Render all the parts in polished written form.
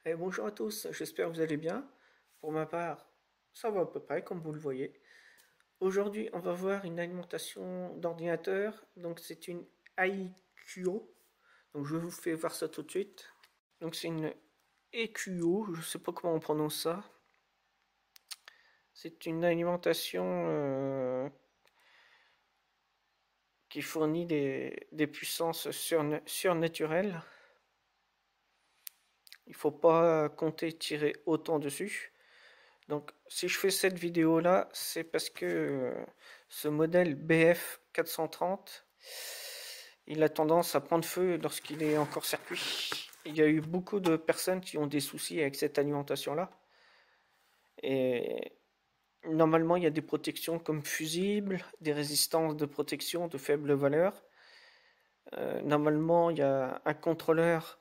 Bonjour à tous, j'espère que vous allez bien. Pour ma part, ça va à peu près, comme vous le voyez. Aujourd'hui, on va voir une alimentation d'ordinateur. Donc, c'est une AIQO. Donc, je vous fais voir ça tout de suite. Donc, c'est une EQO, je ne sais pas comment on prononce ça. C'est une alimentation qui fournit des puissances surnaturelles. Il ne faut pas compter tirer autant dessus. Donc, si je fais cette vidéo-là, c'est parce que ce modèle BF 430, il a tendance à prendre feu lorsqu'il est en court-circuit. Il y a eu beaucoup de personnes qui ont des soucis avec cette alimentation-là. Et normalement, il y a des protections comme fusibles, des résistances de protection de faible valeur. Normalement, il y a un contrôleur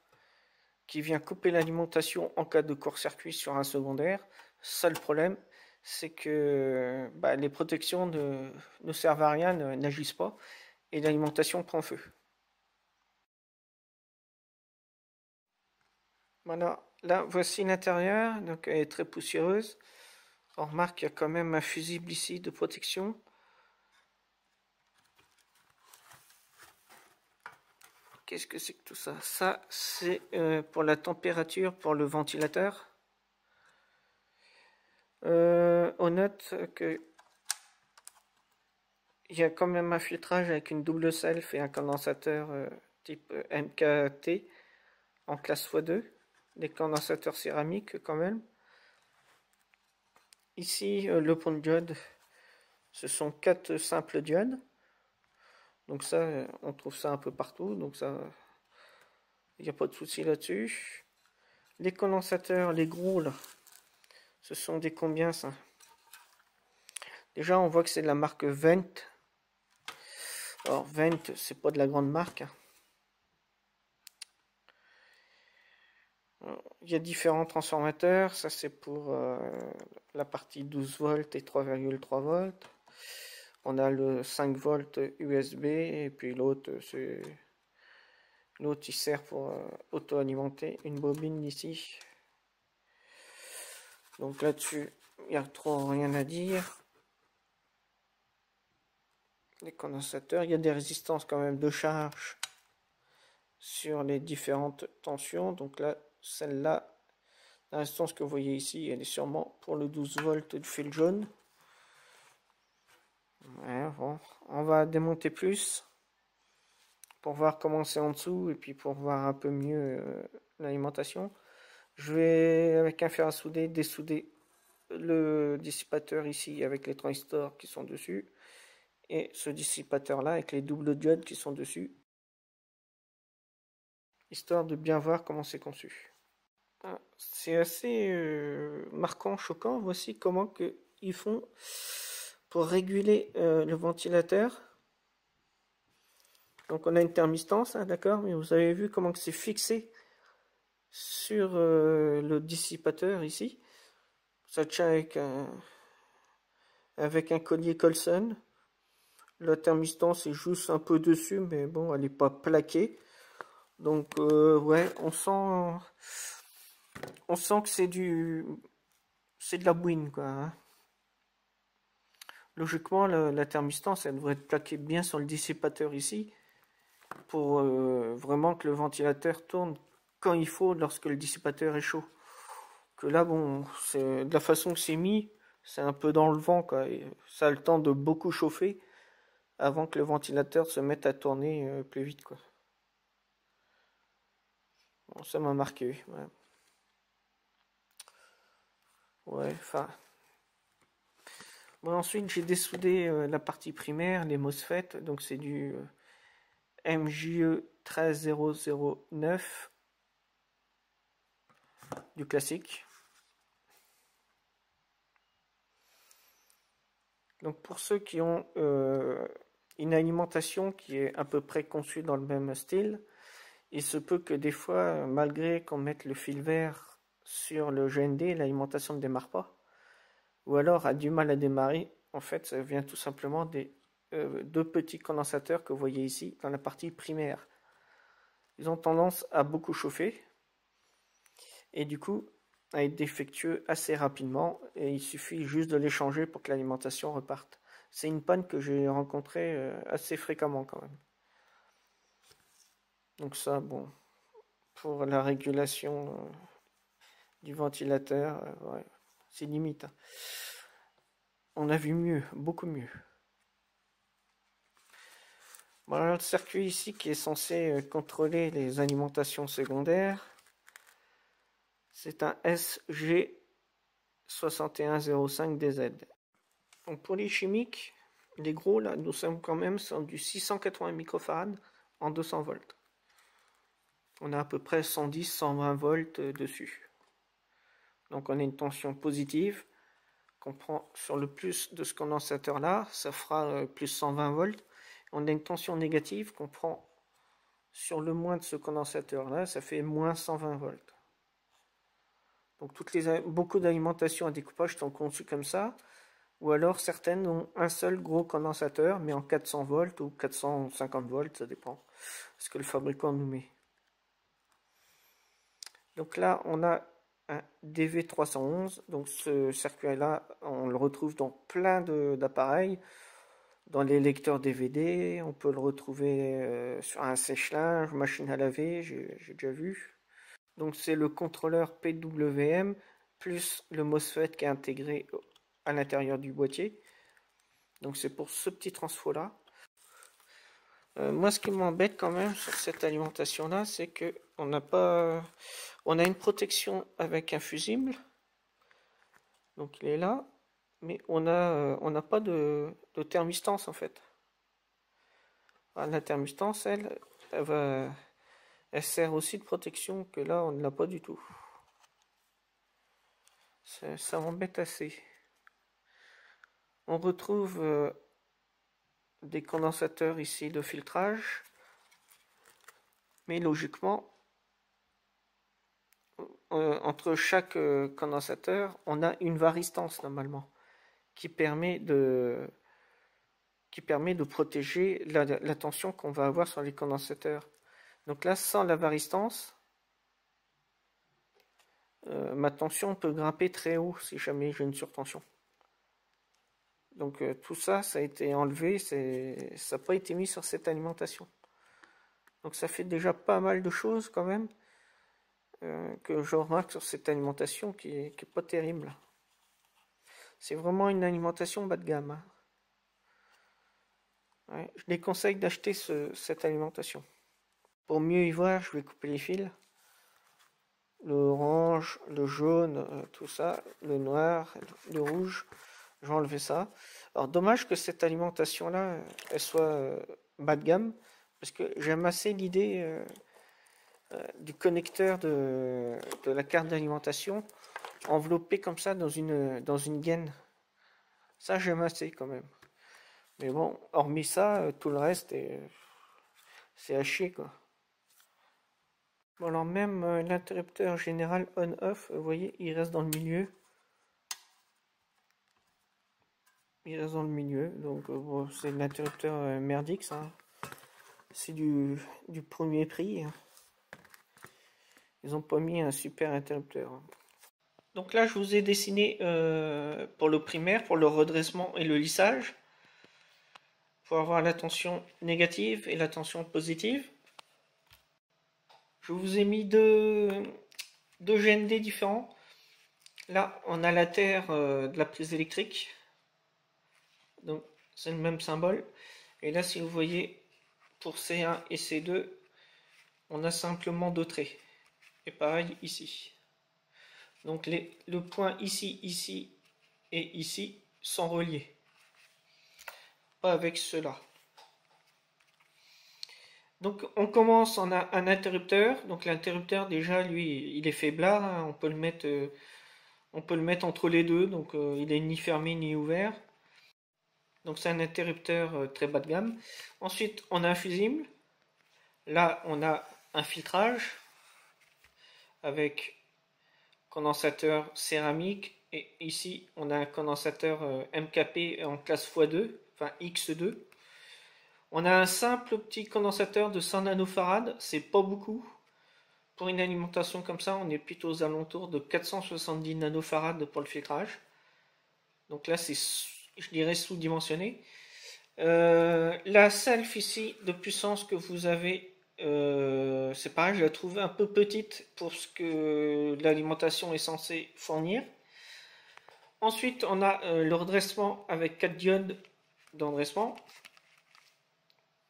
qui vient couper l'alimentation en cas de court-circuit sur un secondaire. Ça, le problème, c'est que les protections ne servent à rien, n'agissent pas, et l'alimentation prend feu. Voilà, là, voici l'intérieur, donc elle est très poussiéreuse. On remarque qu'il y a quand même un fusible ici de protection. Qu'est-ce que c'est que tout ça? Ça, c'est pour la température, pour le ventilateur. On note que il y a quand même un filtrage avec une double self et un condensateur type MKT en classe x2. Des condensateurs céramiques quand même. Ici, le pont de diode, ce sont 4 simples diodes. Donc ça, on trouve ça un peu partout. Donc ça, il n'y a pas de souci là-dessus. Les condensateurs, les gros là, ce sont des combien ça? Déjà, on voit que c'est de la marque Vent. Alors Vent, c'est pas de la grande marque. Il y a différents transformateurs. Ça, c'est pour la partie 12 volts et 3,3 volts. On a le 5 volts USB et puis l'autre, il sert pour auto-alimenter une bobine ici. Donc là-dessus, il n'y a trop rien à dire. Les condensateurs, il y a des résistances quand même de charge sur les différentes tensions. Donc là, celle-là, la résistance que vous voyez ici, elle est sûrement pour le 12 volts du fil jaune. Ouais, bon, on va démonter plus pour voir comment c'est en dessous et puis pour voir un peu mieux l'alimentation. Je vais, avec un fer à souder, dessouder le dissipateur ici avec les transistors qui sont dessus et ce dissipateur là avec les doubles diodes qui sont dessus, histoire de bien voir comment c'est conçu. C'est assez marquant, choquant. Voici comment ils font pour réguler le ventilateur. Donc on a une thermistance, hein, d'accord, mais vous avez vu comment c'est fixé sur le dissipateur ici. Ça tient avec un collier Colson. La thermistance est juste un peu dessus, mais bon, elle n'est pas plaquée. Donc ouais, on sent que c'est de la bouine quoi. Hein. Logiquement, la thermistance, elle devrait être plaquée bien sur le dissipateur ici, pour vraiment que le ventilateur tourne quand il faut lorsque le dissipateur est chaud. Que là, bon, c'est de la façon que c'est mis, c'est un peu dans le vent quoi. Et ça a le temps de beaucoup chauffer avant que le ventilateur se mette à tourner plus vite quoi. Bon, ça m'a marqué. Ouais, ouais, enfin. Bon, ensuite, j'ai dessoudé la partie primaire, les MOSFET. Donc, c'est du MJE 13009, du classique. Donc, pour ceux qui ont une alimentation qui est à peu près conçue dans le même style, il se peut que des fois, malgré qu'on mette le fil vert sur le GND, l'alimentation ne démarre pas. Ou alors a du mal à démarrer. En fait, ça vient tout simplement des deux petits condensateurs que vous voyez ici dans la partie primaire. Ils ont tendance à beaucoup chauffer et du coup à être défectueux assez rapidement, et il suffit juste de les changer pour que l'alimentation reparte. C'est une panne que j'ai rencontrée assez fréquemment quand même. Donc ça, bon, pour la régulation du ventilateur, ouais, c'est limite, hein. On a vu mieux, beaucoup mieux. Voilà le circuit ici qui est censé contrôler les alimentations secondaires. C'est un SG6105DZ. Donc pour les chimiques, les gros là, nous sommes quand même sur du 680 microfarad en 200 volts. On a à peu près 110-120 volts dessus. Donc on a une tension positive qu'on prend sur le plus de ce condensateur là, ça fera plus 120 volts. On a une tension négative qu'on prend sur le moins de ce condensateur là, ça fait moins 120 volts. Donc beaucoup d'alimentations à découpage sont conçues comme ça, ou alors certaines ont un seul gros condensateur, mais en 400 volts ou 450 volts, ça dépend ce que le fabricant nous met. Donc là, on a un DV311, donc ce circuit-là, on le retrouve dans plein d'appareils, dans les lecteurs DVD, on peut le retrouver sur un sèche-linge, machine à laver, j'ai déjà vu. Donc c'est le contrôleur PWM plus le MOSFET qui est intégré à l'intérieur du boîtier. Donc c'est pour ce petit transfo là. Moi ce qui m'embête quand même sur cette alimentation là, c'est que on a une protection avec un fusible. Donc il est là, mais on n'a pas de thermistance en fait. La thermistance, elle sert aussi de protection que là on ne l'a pas du tout. Ça m'embête assez. On retrouve des condensateurs ici de filtrage, mais logiquement entre chaque condensateur on a une varistance normalement qui permet de protéger la tension qu'on va avoir sur les condensateurs. Donc là, sans la varistance, ma tension peut grimper très haut si jamais j'ai une surtension. Donc tout ça, ça a été enlevé, ça n'a pas été mis sur cette alimentation. Donc ça fait déjà pas mal de choses quand même que je remarque sur cette alimentation qui est pas terrible. C'est vraiment une alimentation bas de gamme, hein. Ouais, je déconseille d'acheter cette alimentation. Pour mieux y voir, je vais couper les fils. Le orange, le jaune, tout ça, le noir, le rouge. Je vais enlever ça. Alors dommage que cette alimentation là elle soit bas de gamme, parce que j'aime assez l'idée du connecteur de la carte d'alimentation enveloppé comme ça dans une gaine. Ça j'aime assez quand même. Mais bon, hormis ça, tout le reste c'est à chier quoi. Bon alors même l'interrupteur général on-off, vous voyez, il reste dans le milieu. Il reste dans le milieu, donc bon, c'est l'interrupteur merdique ça. C'est du premier prix. Ils ont pas mis un super interrupteur. Donc là je vous ai dessiné pour le primaire, pour le redressement et le lissage, pour avoir la tension négative et la tension positive. Je vous ai mis deux GND différents. Là on a la terre de la prise électrique. Donc c'est le même symbole. Et là si vous voyez pour C1 et C2 on a simplement deux traits. Et pareil ici. Donc le point ici, ici et ici sont reliés. Pas avec ceux-là. Donc on commence, on a un interrupteur. Donc l'interrupteur déjà lui il est faiblard, hein. On peut le mettre entre les deux. Donc il est ni fermé ni ouvert. Donc c'est un interrupteur très bas de gamme. Ensuite on a un fusible. Là on a un filtrage avec condensateur céramique. Et ici on a un condensateur MKP en classe x2, enfin X2. On a un simple petit condensateur de 100 nanofarad, c'est pas beaucoup. pour une alimentation comme ça, on est plutôt aux alentours de 470 nanofarad pour le filtrage. Donc là, c'est, je dirais, sous-dimensionné. La self ici de puissance que vous avez, c'est pareil, je la trouve un peu petite pour ce que l'alimentation est censée fournir. Ensuite, on a le redressement avec 4 diodes d'endressement.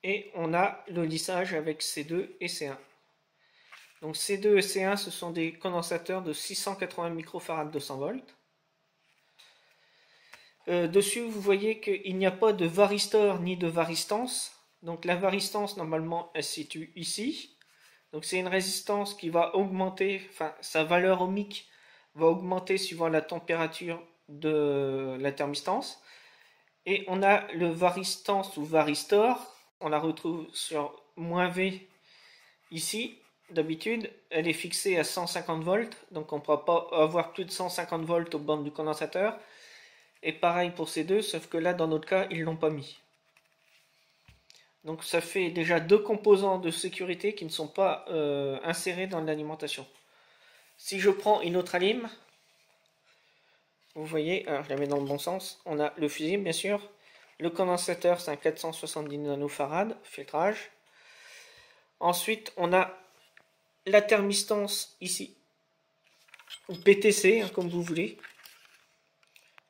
Et on a le lissage avec C2 et C1. Donc C2 et C1, ce sont des condensateurs de 680 microfarad 200 volts. Dessus, vous voyez qu'il n'y a pas de varistor ni de varistance. Donc la varistance, normalement, elle se situe ici. Donc c'est une résistance qui va augmenter, enfin sa valeur ohmique va augmenter suivant la température de la thermistance. Et on a le varistance ou varistor, on la retrouve sur -V ici. D'habitude, elle est fixée à 150 volts, donc on ne pourra pas avoir plus de 150 volts aux bornes du condensateur. Et pareil pour ces deux, sauf que là, dans notre cas, ils ne l'ont pas mis. Donc ça fait déjà deux composants de sécurité qui ne sont pas insérés dans l'alimentation. Si je prends une autre alim, vous voyez, alors je la mets dans le bon sens, on a le fusible bien sûr, le condensateur c'est un 470 nanofarad, filtrage. Ensuite on a la thermistance ici, ou PTC, hein, comme vous voulez.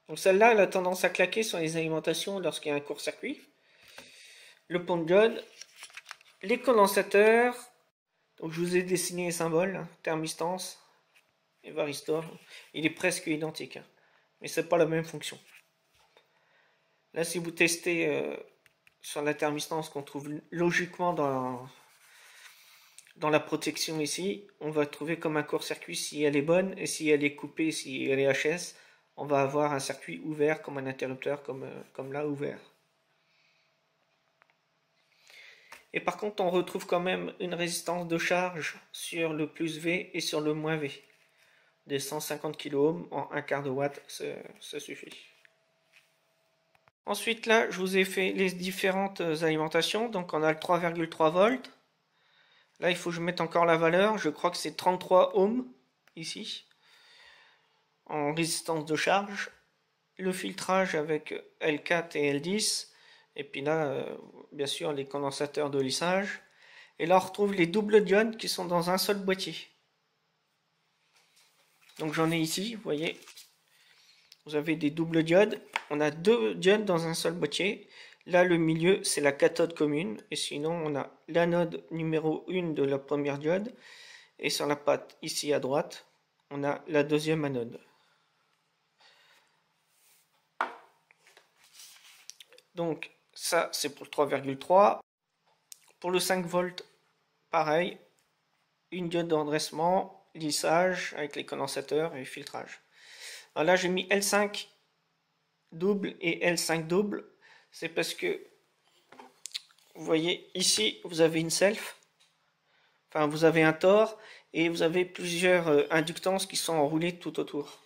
Donc celle-là, elle a tendance à claquer sur les alimentations lorsqu'il y a un court-circuit. Le pont de diode, les condensateurs. Donc je vous ai dessiné les symboles, hein, thermistance et varistor. Il est presque identique, hein, mais c'est pas la même fonction. Là, si vous testez sur la thermistance qu'on trouve logiquement dans la protection ici, on va trouver comme un court-circuit si elle est bonne, et si elle est coupée, si elle est HS, on va avoir un circuit ouvert comme un interrupteur, comme là ouvert. Et par contre, on retrouve quand même une résistance de charge sur le plus V et sur le moins V. Des 150 kΩ en 1/4 de watt, ça suffit. Ensuite, là, je vous ai fait les différentes alimentations. Donc, on a le 3,3 volts. Là, il faut que je mette encore la valeur. Je crois que c'est 33 ohms, ici, en résistance de charge. Le filtrage avec L4 et L10. Et puis là, bien sûr, les condensateurs de lissage. Et là, on retrouve les doubles diodes qui sont dans un seul boîtier. Donc j'en ai ici, vous voyez. Vous avez des doubles diodes. On a deux diodes dans un seul boîtier. Là, le milieu, c'est la cathode commune. Et sinon, on a l'anode numéro 1 de la première diode. Et sur la patte, ici à droite, on a la deuxième anode. Donc, ça, c'est pour le 3,3. Pour le 5 volts, pareil. Une diode de redressement, lissage avec les condensateurs et filtrage. Alors là, j'ai mis L5 double et L5 double. C'est parce que, vous voyez, ici, vous avez une self. Enfin, vous avez un tore et vous avez plusieurs inductances qui sont enroulées tout autour.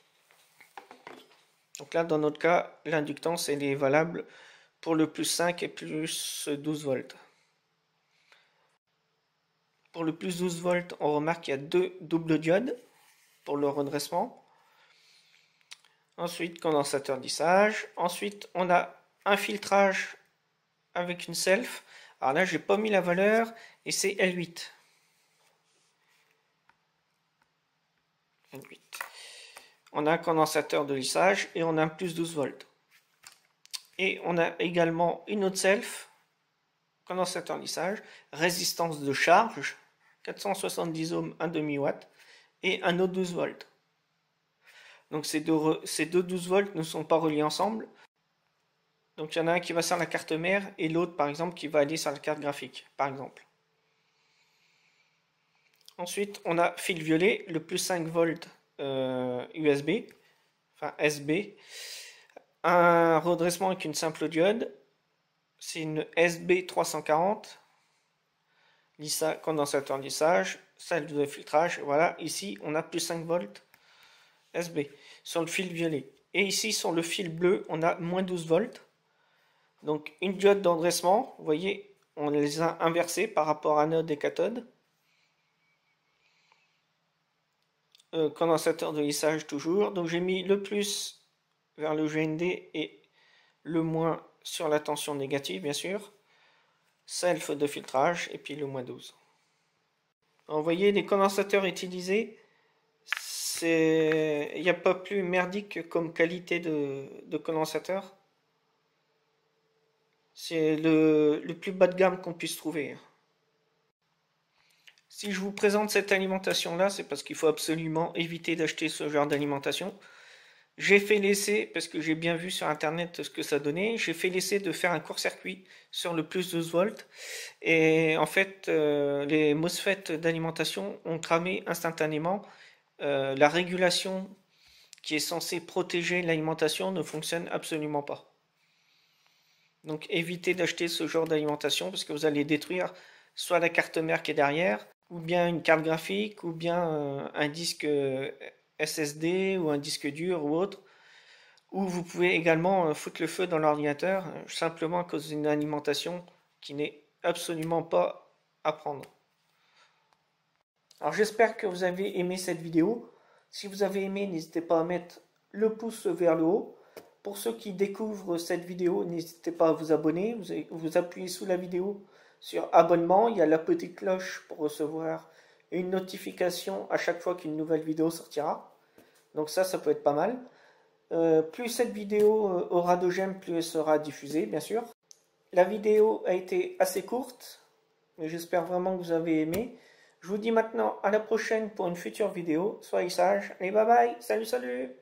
Donc là, dans notre cas, l'inductance, elle est valable pour le plus 5 et plus 12 volts. Pour le plus 12 volts, on remarque qu'il y a deux doubles diodes pour le redressement. Ensuite, condensateur lissage. Ensuite, on a un filtrage avec une self. Alors là, j'ai pas mis la valeur et c'est L8. L8. On a un condensateur de lissage et on a un plus 12 volts. Et on a également une autre self, condensateur lissage, résistance de charge, 470 ohms, 1 demi-watt, et un autre 12 volts. Donc ces deux 12 volts ne sont pas reliés ensemble. Donc il y en a un qui va sur la carte mère et l'autre par exemple qui va aller sur la carte graphique, par exemple. Ensuite, on a fil violet, le plus 5 volts USB, enfin SB. Un redressement avec une simple diode. C'est une SB340. Condensateur lissage, salle de filtrage. Voilà, ici on a plus 5 volts SB sur le fil violet. Et ici sur le fil bleu, on a moins 12 volts. Donc une diode d'endressement, vous voyez, on les a inversés par rapport à anode et cathode. condensateur de lissage toujours. Donc j'ai mis le plus vers le GND et le moins sur la tension négative, bien sûr. Self de filtrage et puis le moins 12. Vous voyez, les condensateurs utilisés, il n'y a pas plus merdique comme qualité de condensateur. C'est le plus bas de gamme qu'on puisse trouver. Si je vous présente cette alimentation-là, c'est parce qu'il faut absolument éviter d'acheter ce genre d'alimentation. J'ai fait l'essai, parce que j'ai bien vu sur internet ce que ça donnait, j'ai fait l'essai de faire un court-circuit sur le plus 12 volts. Et en fait, les MOSFET d'alimentation ont cramé instantanément. La régulation qui est censée protéger l'alimentation ne fonctionne absolument pas. Donc évitez d'acheter ce genre d'alimentation parce que vous allez détruire soit la carte mère qui est derrière, ou bien une carte graphique, ou bien un disque SSD ou un disque dur ou autre. Ou vous pouvez également foutre le feu dans l'ordinateur simplement à cause d'une alimentation qui n'est absolument pas à prendre. Alors j'espère que vous avez aimé cette vidéo. Si vous avez aimé, n'hésitez pas à mettre le pouce vers le haut. Pour ceux qui découvrent cette vidéo, n'hésitez pas à vous abonner. Vous appuyez sous la vidéo sur abonnement. Il y a la petite cloche pour recevoir une notification à chaque fois qu'une nouvelle vidéo sortira. Donc ça peut être pas mal. Plus cette vidéo aura de j'aime, plus elle sera diffusée, bien sûr. La vidéo a été assez courte, mais j'espère vraiment que vous avez aimé. Je vous dis maintenant à la prochaine pour une future vidéo. Soyez sages et bye bye. Salut, salut!